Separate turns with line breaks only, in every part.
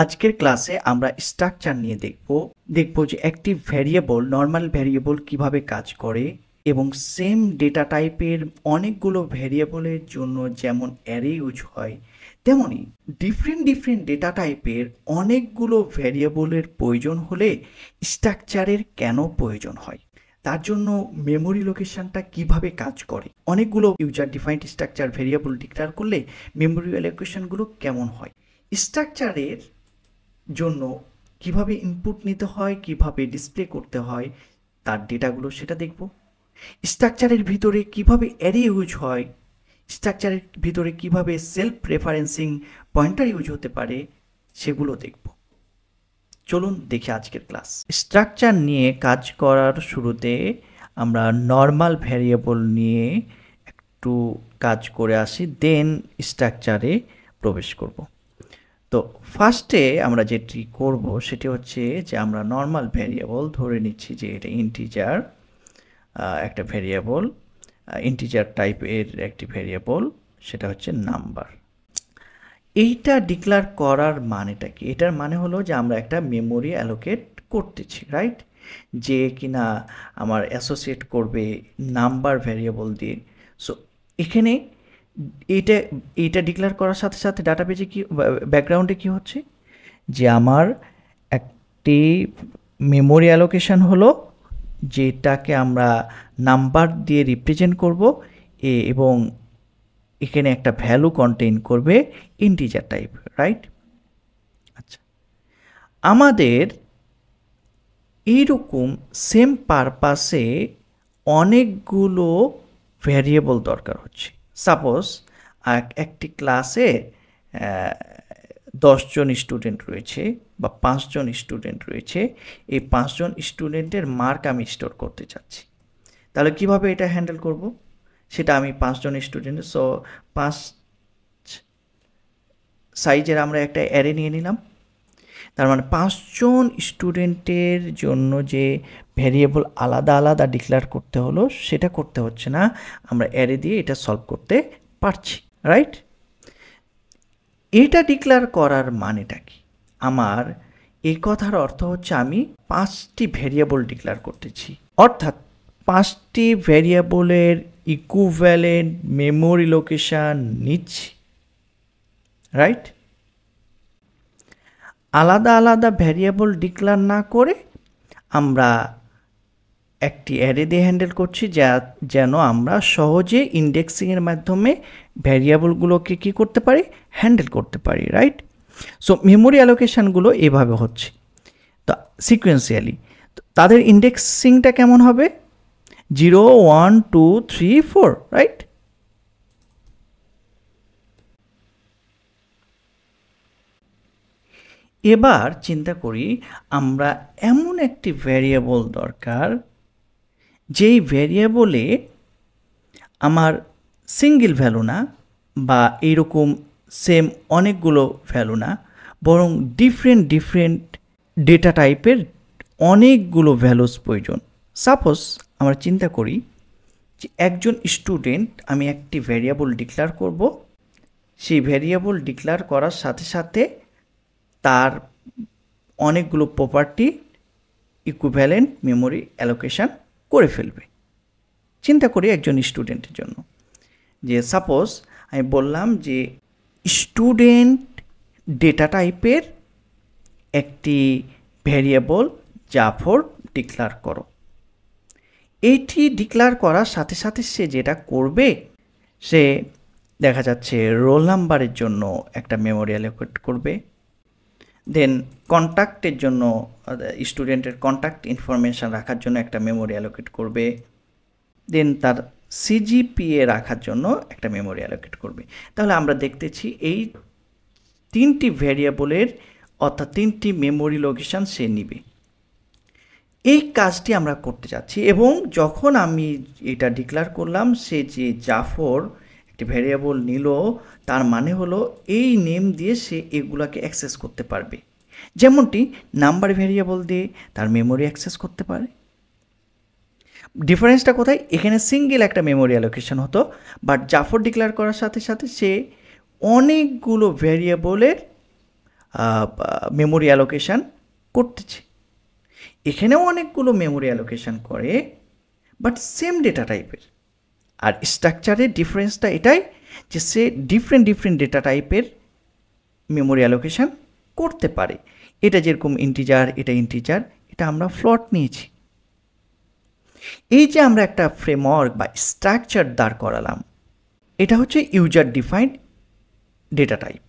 আজকের ক্লাসে আমরা স্ট্রাকচার নিয়ে দেখব যে একটি ভ্যারিয়েবল নর্মাল ভ্যারিয়েবল কিভাবে কাজ করে এবং সেম ডেটা টাইপের অনেকগুলো ভ্যারিয়েবলের জন্য যেমন অ্যারে ইউজ হয় তেমনি ডিফারেন্ট ডেটা টাইপের অনেকগুলো ভ্যারিয়েবলের প্রয়োজন হলে স্ট্রাকচারের কেন প্রয়োজন হয়, তার জন্য মেমোরি লোকেশনটা কিভাবে কাজ করে, অনেকগুলো user defined structure variable declare করলে মেমোরি অ্যালোকেশনগুলো কেমন হয়, স্ট্রাকচারের জন্য কিভাবে ইনপুট নিতে হয়, কিভাবে ডিসপ্লে করতে হয় তার ডেটাগুলো সেটা দেখব। স্ট্রাকচারের ভিতরে কিভাবে অ্যারে ইউজ হয়, স্ট্রাকচারের ভিতরে কিভাবে সেলফ রেফারেন্সিং পয়েন্টার ইউজ হতে পারে সেগুলো দেখব। চলুন দেখি আজকের ক্লাস। স্ট্রাকচার নিয়ে কাজ করার শুরুতে আমরা নর্মাল ভ্যারিয়েবল নিয়ে একটু কাজ করে আসি, দেন স্ট্রাকচারে প্রবেশ করব। তো ফার্স্টে আমরা যেটি করব সেটি হচ্ছে যে আমরা নর্মাল ভ্যারিয়েবল ধরে নিচ্ছি যে এটা ইন্টিজার, একটা ভ্যারিয়েবল ইন্টিজার টাইপের একটি ভ্যারিয়েবল, সেটা হচ্ছে নাম্বার। এইটা ডিক্লেয়ার করার মানেটা কি? এটার মানে হলো যে আমরা একটা মেমোরি অ্যালোকেট করতেছি, রাইট? যে কিনা আমার অ্যাসোসিয়েট করবে নাম্বার ভ্যারিয়েবল দিয়ে। সো এখানে এইটা ডিক্লেয়ার করার সাথে সাথে ডাটাবেজে কি ব্যাকগ্রাউন্ডে কি হচ্ছে যে আমার একটি মেমোরি অ্যালোকেশন হলো যেটাকে আমরা নাম্বার দিয়ে রিপ্রেজেন্ট করব এবং এখানে একটা ভ্যালু কন্টেইন করবে ইন্টিজার টাইপ, রাইট? আচ্ছা, আমাদের এইরকম সেম পারপাসে অনেকগুলো ভ্যারিয়েবল দরকার হচ্ছে। সাপোজ একটি ক্লাসে 10 জন স্টুডেন্ট রয়েছে বা 5 জন স্টুডেন্ট রয়েছে, এই 5 জন স্টুডেন্টের মার্ক আমি স্টোর করতে চাচ্ছি। তাহলে কিভাবে এটা হ্যান্ডেল করব সেটা আমি 5 জন স্টুডেন্ট, সো 5 সাইজের আমরা একটা অ্যারে নিয়ে নিলাম। তার মানে 5 জন স্টুডেন্টের জন্য যে ভ্যারিয়েবল আলাদা আলাদা ডিক্লেয়ার করতে হলো সেটা করতে হচ্ছে না, আমরা অ্যারে দিয়ে এটা সলভ করতে পারছি, রাইট? এটা ডিক্লেয়ার করার মানেটা কি? আমার এই কথার অর্থ হচ্ছে আমি 5টি ভ্যারিয়েবল ডিক্লেয়ার করতেছি, অর্থাৎ 5টি ভ্যারিয়েবলের ইকুইভ্যালেন্ট মেমোরি লোকেশন নিচ্ছি, রাইট? আলাদা আলাদা ভ্যারিয়েবল ডিক্লেয়ার না করে আমরা একটি অ্যারে দিয়ে হ্যান্ডেল করছি যেন আমরা সহজে ইন্ডেক্সিংয়ের মাধ্যমে ভ্যারিয়েবলগুলোকে কী করতে পারি, হ্যান্ডেল করতে পারি, রাইট? সো মেমোরি অ্যালোকেশানগুলো এভাবে হচ্ছে, তো সিকোয়েন্সিয়ালি তাদের ইন্ডেক্সিংটা কেমন হবে? 0 1 2 3 4, রাইট? এবার চিন্তা করি আমরা এমন একটি ভ্যারিয়েবল দরকার যেই ভ্যারিয়েবলে আমার সিঙ্গেল ভ্যালু না বা এইরকম সেম অনেকগুলো ভ্যালু না, বরং ডিফারেন্ট ডেটা টাইপের অনেকগুলো ভ্যালুস প্রয়োজন। সাপোজ আমরা চিন্তা করি যে একজন স্টুডেন্ট, আমি একটি ভ্যারিয়েবল ডিক্লেয়ার করব, সেই ভ্যারিয়েবল ডিক্লেয়ার করার সাথে সাথে তার অনেকগুলো প্রপার্টি ইকুইভ্যালেন্ট মেমোরি অ্যালোকেশন করে ফেলবে। চিন্তা করি একজন স্টুডেন্টের জন্য যে সাপোজ আমি বললাম যে স্টুডেন্ট ডেটা টাইপের একটি ভ্যারিয়েবল জাফর ডিক্লেয়ার করো। এইটি ডিক্লেয়ার করার সাথে সাথে সে যেটা করবে, সে দেখা যাচ্ছে রোল নাম্বারের জন্য একটা মেমোরি অ্যালোকেট করবে, দেন কন্ট্যাক্টের জন্য স্টুডেন্টের কন্ট্যাক্ট ইনফরমেশান রাখার জন্য একটা মেমোরি অ্যালোকেট করবে, দেন তার সিজিপিএ রাখার জন্য একটা মেমোরি অ্যালোকেট করবে। তাহলে আমরা দেখতেছি এই 3টি ভ্যারিয়েবলের অর্থাৎ 3টি মেমোরি লোকেশান সে নিবে। এই কাজটি আমরা করতে যাচ্ছি এবং যখন আমি এটা ডিক্লেয়ার করলাম, সে যে জাফর একটি ভ্যারিয়েবল নিল, তার মানে হলো এই নেম দিয়ে সে এগুলাকে অ্যাক্সেস করতে পারবে, যেমনটি নাম্বার ভ্যারিয়েবল দিয়ে তার মেমোরি অ্যাক্সেস করতে পারে। ডিফারেন্সটা কোথায়? এখানে সিঙ্গেল একটা মেমোরি অ্যালোকেশন হতো, বাট জাফর ডিক্লেয়ার করার সাথে সাথে সে অনেকগুলো ভ্যারিয়েবলের মেমোরি অ্যালোকেশান করতেছে। এখানেও অনেকগুলো মেমোরি অ্যালোকেশান করে, বাট সেম ডেটা টাইপের। আর স্ট্রাকচারের ডিফারেন্সটা এটাই যে সে ডিফারেন্ট ডেটা টাইপের মেমোরি অ্যালোকেশান করতে পারে। এটা যেরকম ইন্টিজার, এটা ইন্টিজার, এটা আমরা ফ্লট নিয়েছি। এই যে আমরা একটা ফ্রেমওয়ার্ক বা স্ট্রাকচার দাঁড় করালাম, এটা হচ্ছে ইউজার ডিফাইন্ড ডেটা টাইপ।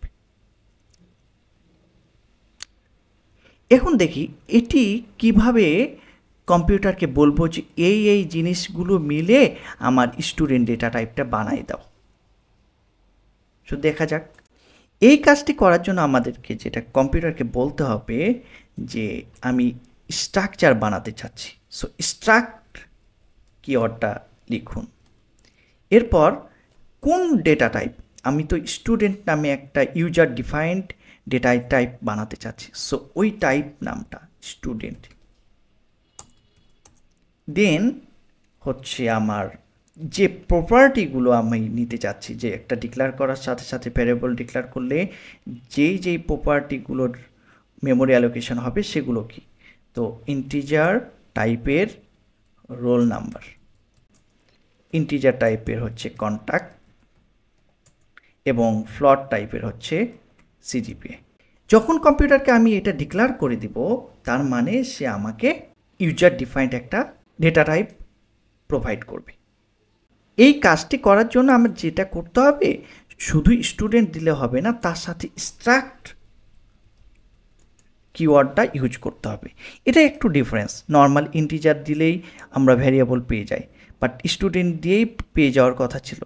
এখন দেখি এটি কিভাবে কম্পিউটারকে বলবো যে এই জিনিসগুলো মিলে আমার স্টুডেন্ট ডেটা টাইপটা বানাই দাও। সো দেখা যাক। এই কাজটি করার জন্য আমাদেরকে যেটা কম্পিউটারকে বলতে হবে যে আমি স্ট্রাকচার বানাতে চাচ্ছি। সো স্ট্রাক্ট কিওয়ার্ডটা লিখুন। এরপর কোন ডেটা টাইপ, আমি তো স্টুডেন্ট নামে একটা ইউজার ডিফাইন্ড ডেটা টাইপ বানাতে চাচ্ছি। সো ওই টাইপ নামটা স্টুডেন্ট। দেন হচ্ছে আমার যে প্রপার্টিগুলো আমি নিতে চাচ্ছি, যে একটা ডিক্লেয়ার করার সাথে সাথে ভ্যারিয়েবল ডিক্লেয়ার করলে যেই প্রপার্টিগুলোর মেমোরি অ্যালোকেশন হবে সেগুলো কি, তো ইন্টিজার টাইপের রোল নাম্বার, ইন্টিজার টাইপের হচ্ছে কন্ট্যাক্ট, এবং ফ্লট টাইপের হচ্ছে সিজিপিএ। যখন কম্পিউটারকে আমি এটা ডিক্লেয়ার করে দিব, তার মানে সে আমাকে ইউজার ডিফাইন্ড একটা ডেটা টাইপ প্রোভাইড করবে। এই কাজটি করার জন্য আমার যেটা করতে হবে, শুধু স্টুডেন্ট দিলে হবে না, তার সাথে স্ট্রাক্ট কিওয়ার্ডটা ইউজ করতে হবে। এটা একটু ডিফারেন্স। নর্মাল ইন্টিজার দিলেই আমরা ভ্যারিয়েবল পেয়ে যাই, বাট স্টুডেন্ট দিয়েই পেয়ে যাওয়ার কথা ছিল।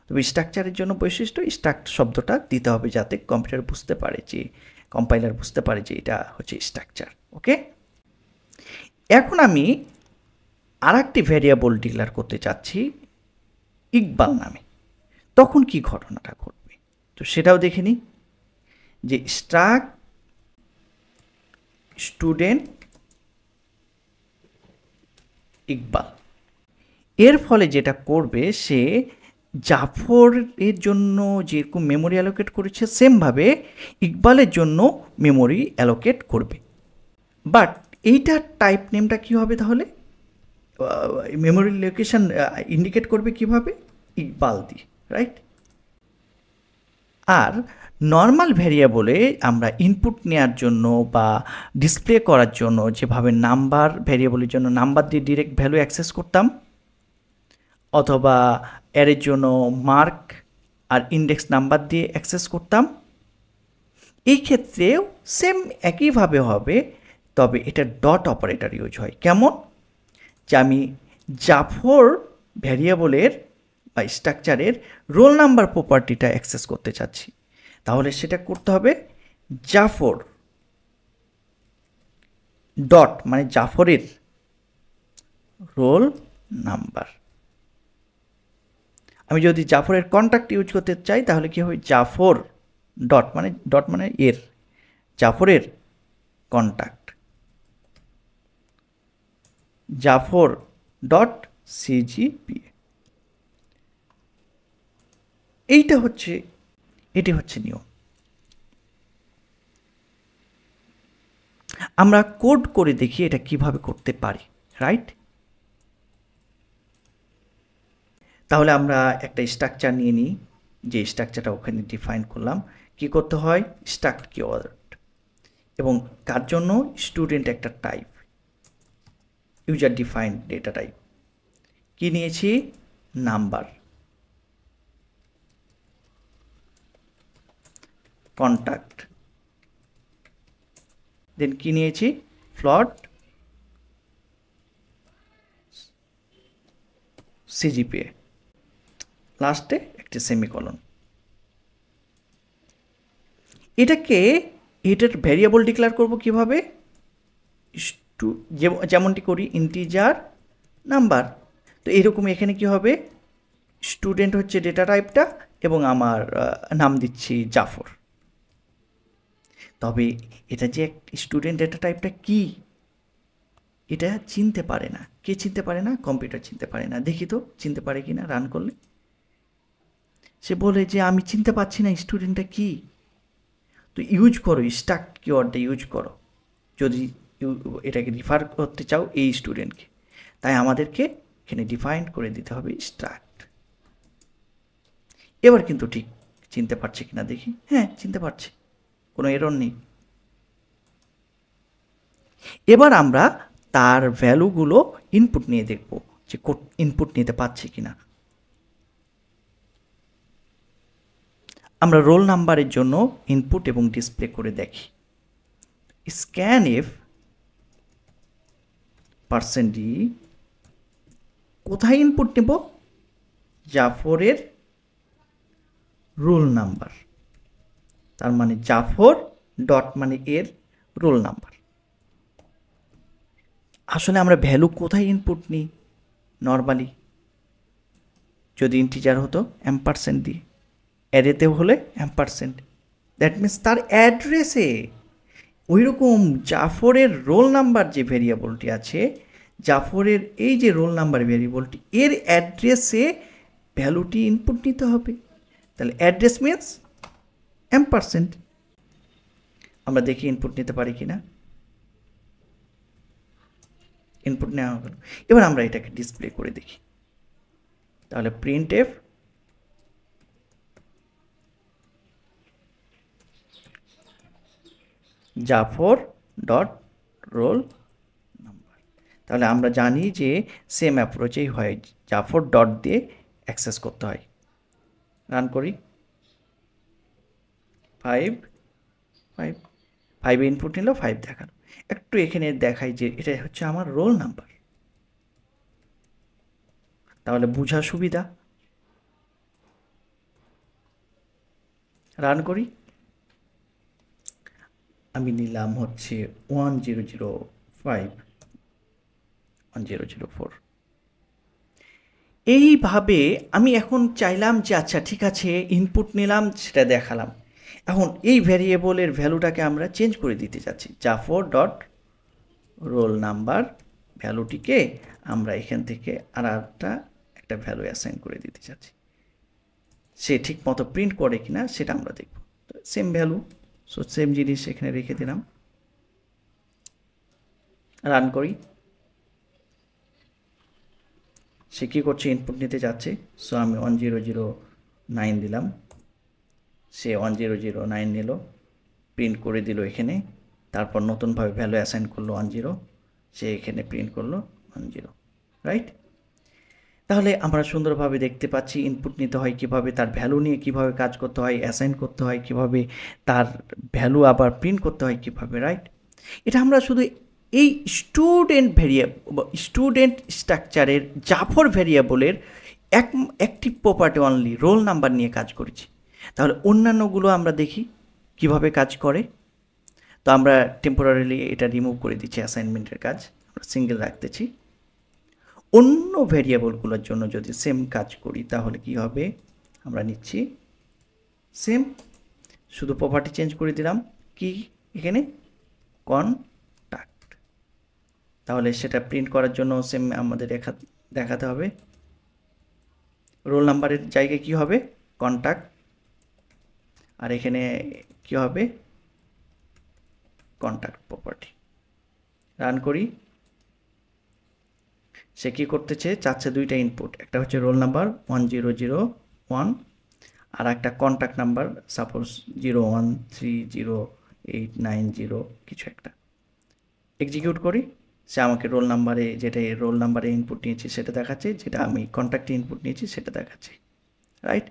তবে স্ট্রাকচারের জন্য বৈশিষ্ট্য স্ট্রাক্ট শব্দটা দিতে হবে, যাতে কম্পিউটার বুঝতে পারে, যে কম্পাইলার বুঝতে পারে যে এটা হচ্ছে স্ট্রাকচার। ওকে, এখন আমি আর একটি ভ্যারিয়েবল ডিক্লেয়ার করতে চাচ্ছি ইকবাল নামে। তখন কি ঘটনাটা ঘটবে, তো সেটাও দেখে নিই। যে স্ট্রাক্ট স্টুডেন্ট ইকবাল, এর ফলে যেটা করবে, সে জাফরের জন্য যেরকম মেমোরি অ্যালোকেট করেছে সেমভাবে ইকবালের জন্য মেমোরি অ্যালোকেট করবে। বাট এইটার টাইপ নেমটা কী হবে তাহলে? মেমোরি লোকেশন ইন্ডিকেট করবে কিভাবে? ইকবাল দিয়ে, রাইট? আর নর্মাল ভ্যারিয়েবলে আমরা ইনপুট নেওয়ার জন্য বা ডিসপ্লে করার জন্য যেভাবে নাম্বার, ভ্যারিয়েবলের জন্য নাম্বার দিয়ে ডিরেক্ট ভ্যালু অ্যাক্সেস করতাম, অথবা এর জন্য মার্ক আর ইন্ডেক্স নাম্বার দিয়ে অ্যাক্সেস করতাম, এই ক্ষেত্রেও সেম একইভাবে হবে। তবে এটা ডট অপারেটর ইউজ হয়। কেমন? যে আমি জাফর ভ্যারিয়েবলের বা স্ট্রাকচারের রোল নাম্বার প্রপার্টিটা অ্যাক্সেস করতে চাচ্ছি, তাহলে সেটা করতে হবে জাফর ডট, মানে জাফরের রোল নাম্বার। আমি যদি জাফরের কন্ট্যাক্ট ইউজ করতে চাই, তাহলে কি হবে? জাফর ডট মানে এর, জাফরের কন্ট্যাক্ট, জাফর ডট সিজিপিএ। এটি হচ্ছে নিয়ম। আমরা কোড করে দেখি এটা কিভাবে করতে পারি, রাইট? তাহলে আমরা একটা স্ট্রাকচার নিয়ে নিই, যে স্ট্রাকচারটা ওখানে ডিফাইন করলাম। কি করতে হয়? স্ট্রাক্ট কিওয়ার্ড, এবং কার জন্য? স্টুডেন্ট একটা type, user defined data type. কি নিয়েছি? নাম্বার, কন্ট্যাক্ট, দেন কি নিয়েছি? ফ্লট, সিজিপিএ, লাস্টে একটি সেমিকলন। এটার ভ্যারিয়েবল ডিক্লেয়ার করব কিভাবে? যেমনটি করি ইন্টিজার নাম্বার। তো এরকম এখানে কি হবে? স্টুডেন্ট হচ্ছে ডেটা টাইপটা, এবং আমার নাম দিচ্ছি জাফর। তবে এটা যে স্টুডেন্ট ডেটা টাইপটা কি, এটা চিনতে পারে না। কে চিনতে পারে না? কম্পিউটার চিনতে পারে না। দেখি তো চিনতে পারে কি না রান করলে। সে বলে যে আমি চিনতে পারছি না স্টুডেন্টটা কি। তো ইউজ করো, স্টাক কিওয়ার্ডটা ইউজ করো যদি এটাকে রিফার করতে চাও এই স্টুডেন্টকে। তাই আমাদেরকে এখানে ডিফাইন করে দিতে হবে স্ট্রাক্ট। এবার কিন্তু ঠিক চিনতে পারছে কিনা দেখি। হ্যাঁ, চিনতে পারছে, কোনো এরর নেই। এবার আমরা তার ভ্যালুগুলো ইনপুট নিয়ে দেখব যে ইনপুট নিতে পারছে কিনা। আমরা রোল নাম্বারের জন্য ইনপুট এবং ডিসপ্লে করে দেখি। স্ক্যান এফ %d কোথায় ইনপুট নেব? জাফরের রোল নাম্বার। তার মানে জাফর ডট মানে এর রোল নাম্বার। আসলে আমরা ভ্যালু কোথায় ইনপুট নিই নর্মালি? যদি ইন্টিজার হতো % দিয়ে, অ্যারেতে হলে %। দ্যাট মিনস তার অ্যাড্রেসে। ওইরকম জাফরের রোল নাম্বার যে ভেরিয়েবলটি আছে, জাফরের এই যে রোল নাম্বার ভেরিয়েবলটি, এর অ্যাড্রেসে ভ্যালুটি ইনপুট নিতে হবে। তাহলে অ্যাড্রেস মিনস %। আমরা দেখি ইনপুট নিতে পারি কিনা। ইনপুট নেওয়া হলো। এবার আমরা এটাকে ডিসপ্লে করে দেখি। তাহলে print F Jafar dot roll number. তাহলে আমরা জানি যে সেম অ্যাপ্রোচেই হয়, জাফর ডট দিয়ে অ্যাক্সেস করতে হয়। রান করি। 5 ইনপুট নিল, 5 দেখালো। একটু এখানে দেখাই যে এটা হচ্ছে আমার রোল নাম্বার, তাহলে বোঝা সুবিধা। রান করি। আমি নিলাম হচ্ছে 1005 1004। এইভাবে আমি এখন চাইলাম যে আচ্ছা ঠিক আছে, ইনপুট নিলাম, সেটা দেখালাম। এখন এই ভ্যারিয়েবলের ভ্যালুটাকে আমরা চেঞ্জ করে দিতে চাচ্ছি। জাফর ডট রোল নাম্বার ভ্যালুটিকে আমরা এখান থেকে আর একটা ভ্যালু অ্যাসাইন করে দিতে চাচ্ছি। সে ঠিক মতো প্রিন্ট করে কিনা সেটা আমরা দেখব। সেম ভ্যালু, সো সেম জিনিস এখানে রেখে দিলাম। রান করি। সে কী করছে? ইনপুট নিতে যাচ্ছে। সো আমি 1009 দিলাম, সে 1009 নিল, প্রিন্ট করে দিল এখানে। তারপর নতুনভাবে ভ্যালু অ্যাসাইন করলো 10, সে এখানে প্রিন্ট করলো 10, রাইট? তাহলে আমরা সুন্দরভাবে দেখতে পাচ্ছি ইনপুট নিতে হয় কীভাবে, তার ভ্যালু নিয়ে কীভাবে কাজ করতে হয়, অ্যাসাইন করতে হয় কীভাবে, তার ভ্যালু আবার প্রিন্ট করতে হয় কীভাবে, রাইট? এটা আমরা শুধু এই স্টুডেন্ট স্ট্রাকচারের জাফর ভ্যারিয়েবলের একটি প্রপার্টি অনলি রোল নাম্বার নিয়ে কাজ করেছি। তাহলে অন্যান্যগুলো আমরা দেখি কিভাবে কাজ করে। তো আমরা টেম্পোরারিলি এটা রিমুভ করে দিচ্ছি, অ্যাসাইনমেন্টের কাজ আমরা সিঙ্গেল রাখতেছি। অন্য ভ্যারিয়েবলগুলোর জন্য যদি সেম কাজ করি তাহলে কি হবে? আমরা নিচ্ছি সেম, শুধু প্রপার্টি চেঞ্জ করে দিলাম। কি এখানে? কন্ট্যাক্ট। তাহলে সেটা প্রিন্ট করার জন্য সেম আমাদের দেখাতে হবে। রোল নাম্বারের জায়গায় কি হবে? কন্ট্যাক্ট। আর এখানে কি হবে? Contact property. রান করি। সে কী করতে চাচ্ছে? দুইটা ইনপুট, একটা হচ্ছে রোল নাম্বার 1001 আর একটা কন্ট্যাক্ট নাম্বার, সাপোজ 01308990 কিছু একটা। এক্সিকিউট করি। সে আমাকে রোল নাম্বারে, যেটা রোল নাম্বারে ইনপুট নিয়েছি সেটা দেখাচ্ছে, যেটা আমি কন্ট্যাক্টে ইনপুট নিয়েছি সেটা দেখাচ্ছে, রাইট?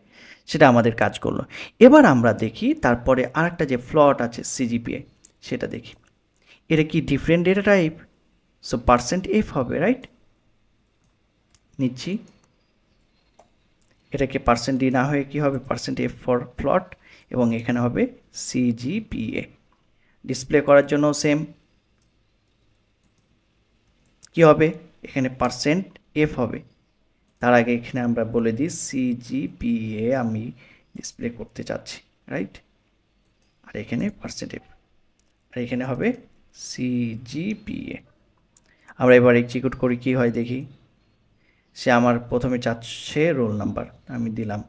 সেটা আমাদের কাজ করলো। এবার আমরা দেখি তারপরে আরেকটা যে ফ্লট আছে সিজিপিএ, সেটা দেখি। এটা কি different data type? So %f হবে, রাইট? নিচ্ছি। এটাকে %d না হয়ে কি হবে? %f ফর প্লট, এবং এখানে হবে CGPA। ডিসপ্লে করার জন্য সেম কি হবে? এখানে %f হবে। তার আগে এখানে আমরা বলে দিই CGPA আমি ডিসপ্লে করতে চাচ্ছি, রাইট? আর এখানে %f, আর এখানে হবে CGPA। আমরা এবার এক্সিকিউট করি, কি হয় দেখি। সে আমার প্রথমে চাচ্ছে রোল নাম্বার, আমি দিলাম।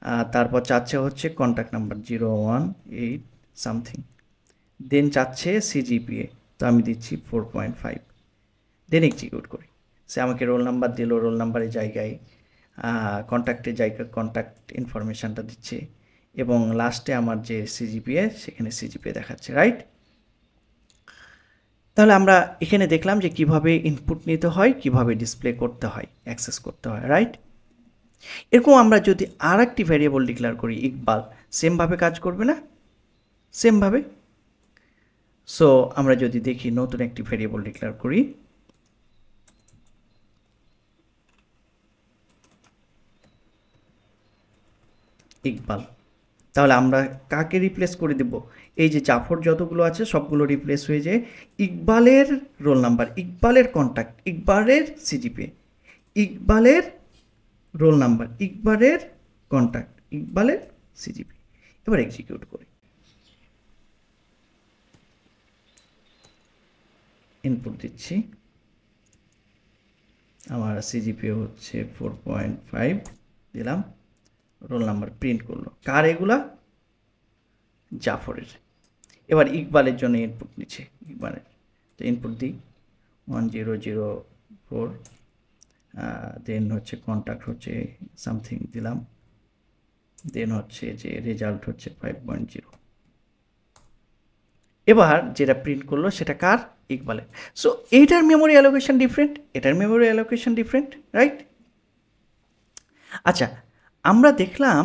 আর তারপর চাচ্ছে হচ্ছে কন্ট্যাক্ট নাম্বার 0180 সামথিং, দেন চাচ্ছে সিজিপিএ, তো আমি দিচ্ছি 4.5, দেন এক্সিকিউট করি। সে আমাকে রোল নাম্বার দিল, রোল নাম্বারের জায়গায় কন্ট্যাক্টের জায়গায় কন্ট্যাক্ট ইনফরমেশানটা দিচ্ছে, এবং লাস্টে আমার যে সিজিপিএ সেখানে সিজিপিএ দেখাচ্ছে, রাইট? তাহলে আমরা এখানে দেখলাম যে কিভাবে ইনপুট নিতে হয়, কিভাবে ডিসপ্লে করতে হয়, অ্যাক্সেস করতে হয়, রাইট? এরকম আমরা যদি আর একটি ভ্যারিয়েবল ডিক্লেয়ার করি ইকবাল, সেমভাবে কাজ করবে না? সেমভাবে। সো আমরা যদি দেখি নতুন একটি ভ্যারিয়েবল ডিক্লেয়ার করি, ইকবাল, তাহলে আমরা কাকে রিপ্লেস করে দেব? এই যে জাফর যতগুলো আছে সবগুলো রিপ্লেস হয়ে যায় ইকবালের রোল নাম্বার, ইকবালের কন্ট্যাক্ট, ইকবালের সিজিপিএ, ইকবালের রোল নাম্বার, ইকবালের কন্ট্যাক্ট, ইকবালের সিজিপিএ। এবার এক্সিকিউট করি, ইনপুট দিচ্ছি, আমার সিজিপিএ হচ্ছে 4.5 দিলাম, রোল নাম্বার প্রিন্ট করলো। কার এগুলা? জাফরের। এবার ইকবালের জন্য ইনপুট নিচ্ছে, ইকবালের, তো ইনপুট দিই 1004, দেন হচ্ছে কন্ট্যাক্ট হচ্ছে সামথিং দিলাম, দেন হচ্ছে যে রেজাল্ট হচ্ছে 5.0। এবার যেটা প্রিন্ট করলো সেটা কার? ইকবালের। সো এইটার মেমোরি অ্যালোকেশন ডিফারেন্ট, এটার মেমোরি অ্যালোকেশন ডিফারেন্ট, রাইট? আচ্ছা, আমরা দেখলাম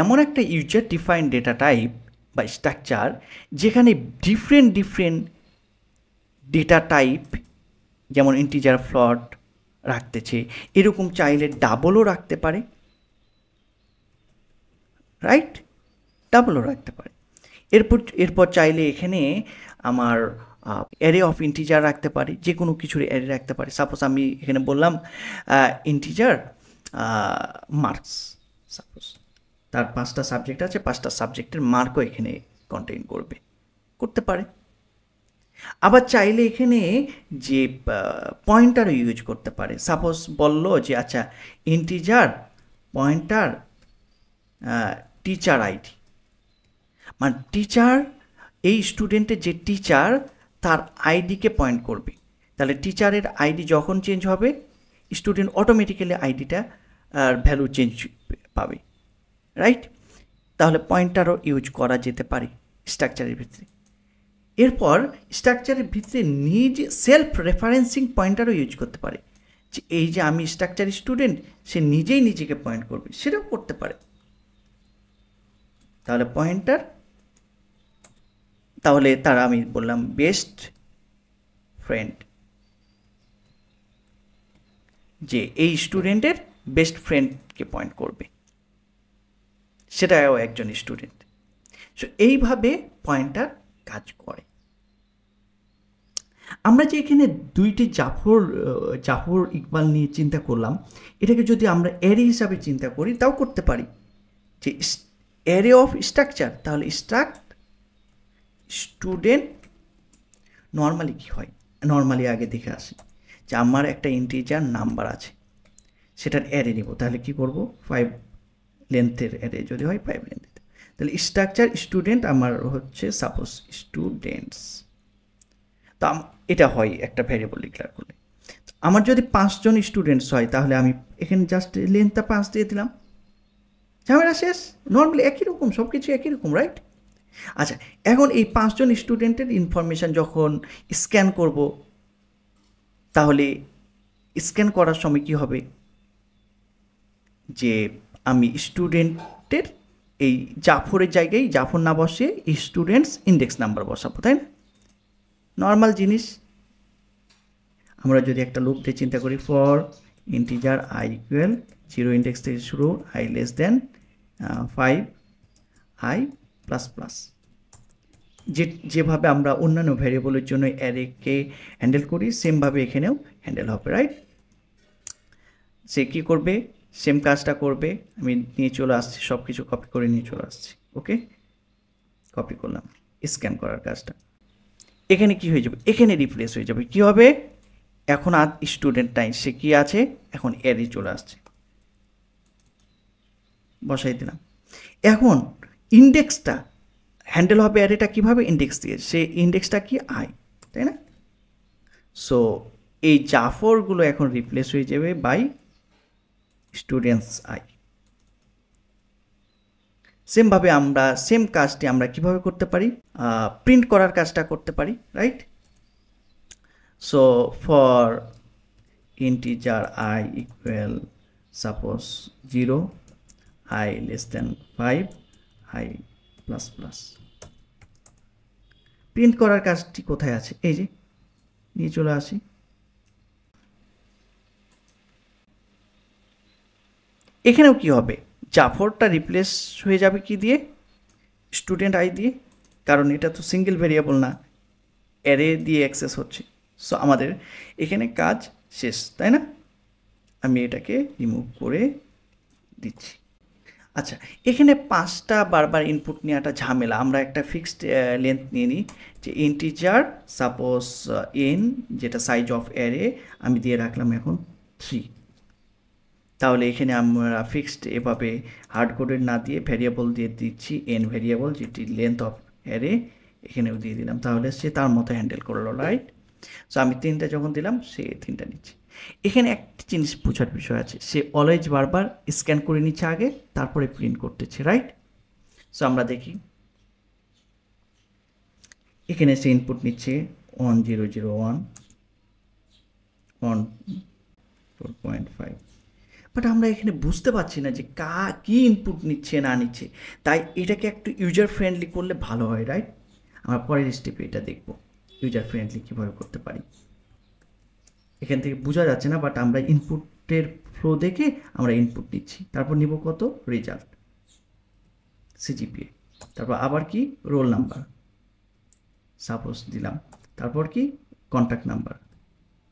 এমন একটা ইউজার ডিফাইন ডেটা টাইপ বা স্ট্রাকচার যেখানে ডিফারেন্ট ডেটা টাইপ, যেমন ইন্টিজার, ফ্লোট রাখতেছে, এরকম চাইলে ডাবলও রাখতে পারে, রাইট? ডাবলও রাখতে পারে। এরপর চাইলে এখানে আমার অ্যারে অফ ইন্টিজার রাখতে পারি, যে কোনো কিছুর অ্যারে রাখতে পারি। সাপোজ আমি এখানে বললাম ইন্টিজার মার্কস, সাপোজ তার 5টা সাবজেক্ট আছে, 5টা সাবজেক্টের মার্কও এখানে কন্টেইন করতে পারে। আবার চাইলে এখানে যে পয়েন্টারও ইউজ করতে পারে। সাপোজ বললো যে আচ্ছা ইন্টিজার পয়েন্টার টিচার আইডি, মানে টিচার, এই স্টুডেন্টের যে টিচার তার আইডিকে পয়েন্ট করবে, তাহলে টিচারের আইডি যখন চেঞ্জ হবে স্টুডেন্ট অটোমেটিক্যালি আইডিটা ভ্যালু চেঞ্জ পাবে, রাইট? তাহলে পয়েন্টারও ইউজ করা যেতে পারে স্ট্রাকচারের ভিতরে। এরপর স্ট্রাকচারের ভিতরে নিজে সেলফ রেফারেন্সিং পয়েন্টারও ইউজ করতে পারে, যে এই যে আমি স্ট্রাকচার স্টুডেন্ট, সে নিজেই নিজেকে পয়েন্ট করবে, সেটাও করতে পারে। তাহলে পয়েন্টার, তাহলে তারা আমি বললাম বেস্ট ফ্রেন্ড, যে এই স্টুডেন্টের বেস্ট ফ্রেন্ডকে পয়েন্ট করবে, সেটাও একজন স্টুডেন্ট। সো এইভাবে পয়েন্টার কাজ করে। আমরা যে এখানে দুইটি জাফর ইকবাল নিয়ে চিন্তা করলাম, এটাকে যদি আমরা অ্যারে হিসাবে চিন্তা করি তাও করতে পারি, যে অ্যারে অফ স্ট্রাকচার, তাহলে স্ট্রাক্ট স্টুডেন্ট। নর্মালি কী হয়, নর্মালি আগে দেখে আসি যে আমার একটা ইন্টিজার নাম্বার আছে, সেটার অ্যারে নেব, তাহলে কি করব, 5 লেন্থের অ্যারে যদি হয় 5 লেন্থের, তাহলে স্ট্রাকচার স্টুডেন্ট আমার হচ্ছে সাপোজ স্টুডেন্টস, তো এটা হয় একটা ভ্যারিয়েবল ডিক্লেয়ার করলে। আমার যদি 5 জন স্টুডেন্টস হয় তাহলে আমি এখানে জাস্ট লেন্থটা 5 দিয়ে দিলাম, ঝামেলা শেষ। নর্মালি একই রকম, সব কিছু একই রকম, রাইট? আচ্ছা, এখন এই 5 জন স্টুডেন্টের ইনফরমেশান যখন স্ক্যান করব, তাহলে স্ক্যান করার সময় কি হবে, যে আমি স্টুডেন্টের এই জাফরের জায়গায় জাফর না বসে স্টুডেন্টস ইন্ডেক্স নাম্বার বসাবো, তাই না? নর্মাল জিনিস। আমরা যদি একটা লুপ দিয়ে চিন্তা করি, for integer I equal 0 index থেকে শুরু, I less than 5 I plus plus, যেভাবে আমরা অন্যান্য ভ্যারিয়েবলের জন্য অ্যারেকে হ্যান্ডেল করি সেমভাবে এখানেও হ্যান্ডেল হবে, রাইট? সে কী করবে, সেম কাজটা করবে। আমি নিয়ে চলে আসছি, সব কিছু কপি করে নিয়ে চলে আসছি, ওকে, কপি করলাম, স্ক্যান করার কাজটা। এখানে কি হয়ে যাবে, এখানে রিপ্লেস হয়ে যাবে, কি হবে, এখন আর স্টুডেন্ট নাই, সে কি আছে, এখন অ্যারে চলে আসছে, বসাই দিলাম। এখন ইন্ডেক্সটা হ্যান্ডেল হবে অ্যারেটা কীভাবে, ইন্ডেক্স দিয়ে, সেই ইন্ডেক্সটা কি আই, তাই না? সো এই জাফরগুলো এখন রিপ্লেস হয়ে যাবে বাই স্টুডেন্টস আই। সেমভাবে আমরা সেম কাজটি আমরা কিভাবে করতে পারি, প্রিন্ট করার কাজটা করতে পারি, right? So for integer I equal suppose 0, I less than 5, I plus plus. Print করার কাজটি কোথায় আছে, এই যে নিয়ে চলে আসি। এখানেও কি হবে, জাফরটা রিপ্লেস হয়ে যাবে কি দিয়ে, স্টুডেন্ট আই দিয়ে, কারণ এটা তো সিঙ্গেল ভেরিয়েবল না, অ্যারে দিয়ে অ্যাক্সেস হচ্ছে। সো আমাদের এখানে কাজ শেষ, তাই না? আমি এটাকে রিমুভ করে দিচ্ছি। আচ্ছা, এখানে 5টা বারবার ইনপুট নেওয়াটা ঝামেলা। আমরা একটা ফিক্সড লেন্থ নিয়ে নিই, যে ইন্টিজার সাপোজ এন, যেটা সাইজ অফ অ্যারে আমি দিয়ে রাখলাম এখন 3। তাহলে এখানে আমরা ফিক্সড এভাবে হার্ড কোডের না দিয়ে ভ্যারিয়েবল দিয়ে দিচ্ছি, এন ভ্যারিয়েবল, যেটি লেন্থ অফ অ্যারে, এখানেও দিয়ে দিলাম। তাহলে সে তার মতো হ্যান্ডেল করলো, রাইট? সো আমি 3টা যখন দিলাম, সে 3টা নিচ্ছে। এখানে একটা জিনিস বোঝার বিষয় আছে, সে অলওয়েজ বারবার স্ক্যান করে নিচ্ছে আগে, তারপরে প্রিন্ট করতেছে, রাইট? সো আমরা দেখি, এখানে সে ইনপুট নিচ্ছে 1001, 4.5, বাট আমরা এখানে বুঝতে পারছি না যে কী ইনপুট নিচ্ছে না নিচ্ছে। তাই এটাকে একটু ইউজার ফ্রেন্ডলি করলে ভালো হয়, রাইট? আমরা পরের স্টেপে এটা দেখব, ইউজার ফ্রেন্ডলি কীভাবে করতে পারি। এখান থেকে বোঝা যাচ্ছে না, বাট আমরা ইনপুটের ফ্লো দেখে আমরা ইনপুট নিচ্ছি, তারপর নিব কত, রেজাল্ট, সিজিপিএ, তারপর আবার কি, রোল নাম্বার সাপোজ দিলাম, তারপর কি, কন্ট্যাক্ট নাম্বার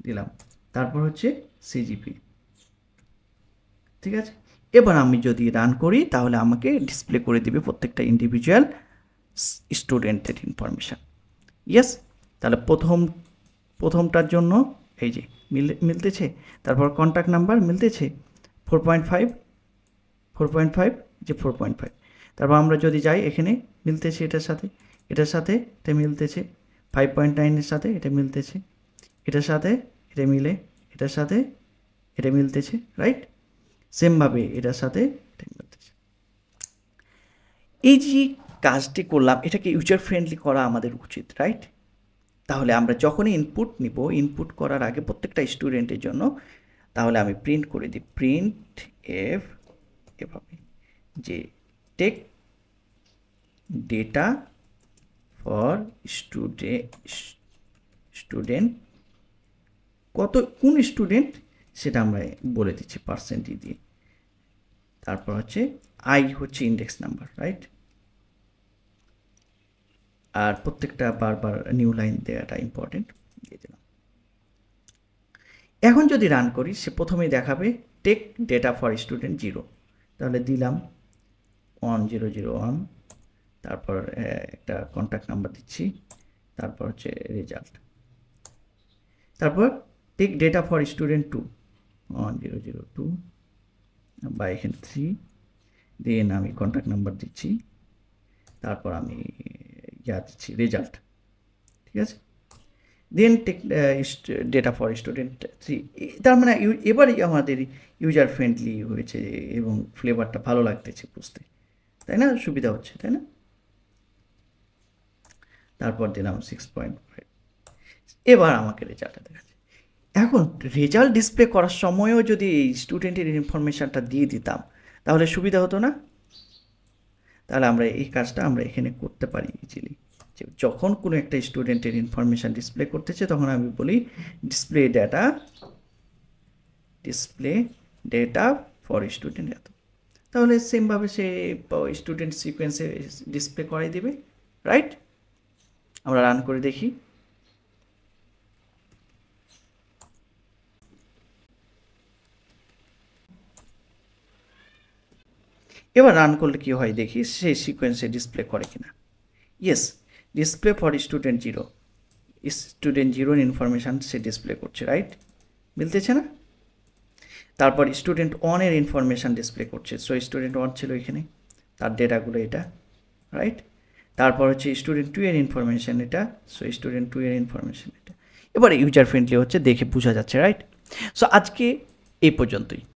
দিলাম, তারপর হচ্ছে সিজিপি। ঠিক আছে, এবার আমি যদি রান করি তাহলে আমাকে ডিসপ্লে করে দিবে প্রত্যেকটা ইন্ডিভিজুয়াল স্টুডেন্টের ইনফরমেশান। ইয়েস, তাহলে প্রথমটার জন্য এই যে মিলতেছে, তারপর কন্ট্যাক্ট নাম্বার মিলতেছে 4.5 যে 4.5, তারপর আমরা যদি যাই এখানে মিলতেছে এটার সাথে এটা মিলতেছে, 5.9 সাথে এটা মিলতেছে, এটার সাথে এটা মিলে, এটার সাথে এটা মিলতেছে, রাইট? সেমভাবে এটার সাথে এটা মিলতেছে। এই যে কাজটি করলাম, এটাকে ইউজার ফ্রেন্ডলি করা আমাদের উচিত, রাইট? তাহলে আমরা যখনই ইনপুট নিব, ইনপুট করার আগে প্রত্যেকটা স্টুডেন্টের জন্য, তাহলে আমি প্রিন্ট করে দিই, প্রিন্ট এফ এভাবে, যে টেক ডেটা ফর স্টুডেন্ট, কোন স্টুডেন্ট সেটা আমরা বলে দিচ্ছি পার্সেন্ট দিয়ে, তারপর হচ্ছে আই হচ্ছে ইন্ডেক্স নাম্বার, রাইট? আর প্রত্যেকটা বারবার নিউ লাইন দেওয়াটা ইম্পর্টেন্ট, দিয়ে দিলাম। এখন যদি রান করি, সে প্রথমেই দেখাবে টেক ডেটা ফর স্টুডেন্ট 0, তাহলে দিলাম 1001, তারপর একটা কন্ট্যাক্ট নাম্বার দিচ্ছি, তারপর হচ্ছে রেজাল্ট, তারপর টেক ডেটা ফর স্টুডেন্ট 2, 1002, বা এখানে 3, দেন আমি কন্ট্যাক্ট নাম্বার দিচ্ছি, তারপর আমি দিচ্ছি রেজাল্ট, ঠিক আছে? Then take data for student 3। তার মানে এবারই আমাদের ইউজার ফ্রেন্ডলি হয়েছে এবং ফ্লেভারটা ভালো লাগতেছে বুঝতে, তাই না? সুবিধা হচ্ছে, তাই না? তারপর দিলাম 6.5। এবার আমাকে রেজাল্টটা দেখাচ্ছে। এখন রেজাল্ট ডিসপ্লে করার সময়ও যদি এই স্টুডেন্টের ইনফরমেশানটা দিয়ে দিতাম তাহলে সুবিধা হতো না? তাহলে আমরা এই কাজটা আমরা এখানে করতে পারি ইজিলি, যে যখন কোনো একটা স্টুডেন্টের ইনফরমেশান ডিসপ্লে করতেছে তখন আমি বলি ডিসপ্লে ডেটা ফর স্টুডেন্ট এত, তাহলে সেমভাবে সে স্টুডেন্ট সিকোয়েন্সে ডিসপ্লে করাই দেবে, রাইট? আমরা রান করে দেখি। এবার রান করলে কি হয় দেখি, সে সিকোয়েন্সে ডিসপ্লে করে কিনা। Yes, display for student 0, student 0 information say display করছে, রাইট? মিলতেছে না? তারপর স্টুডেন্ট 1-এর ইনফরমেশান ডিসপ্লে করছে, সো স্টুডেন্ট 1 ছিল এখানে, তার ডেটাগুলো এটা, রাইট? তারপর হচ্ছে স্টুডেন্ট 2 এর ইনফরমেশন এটা, সো স্টুডেন্ট 2 এর ইনফরমেশন এটা। এবারে ইউজার ফ্রেন্ডলি হচ্ছে, দেখে বোঝা যাচ্ছে, রাইট? সো আজকে এই পর্যন্তই।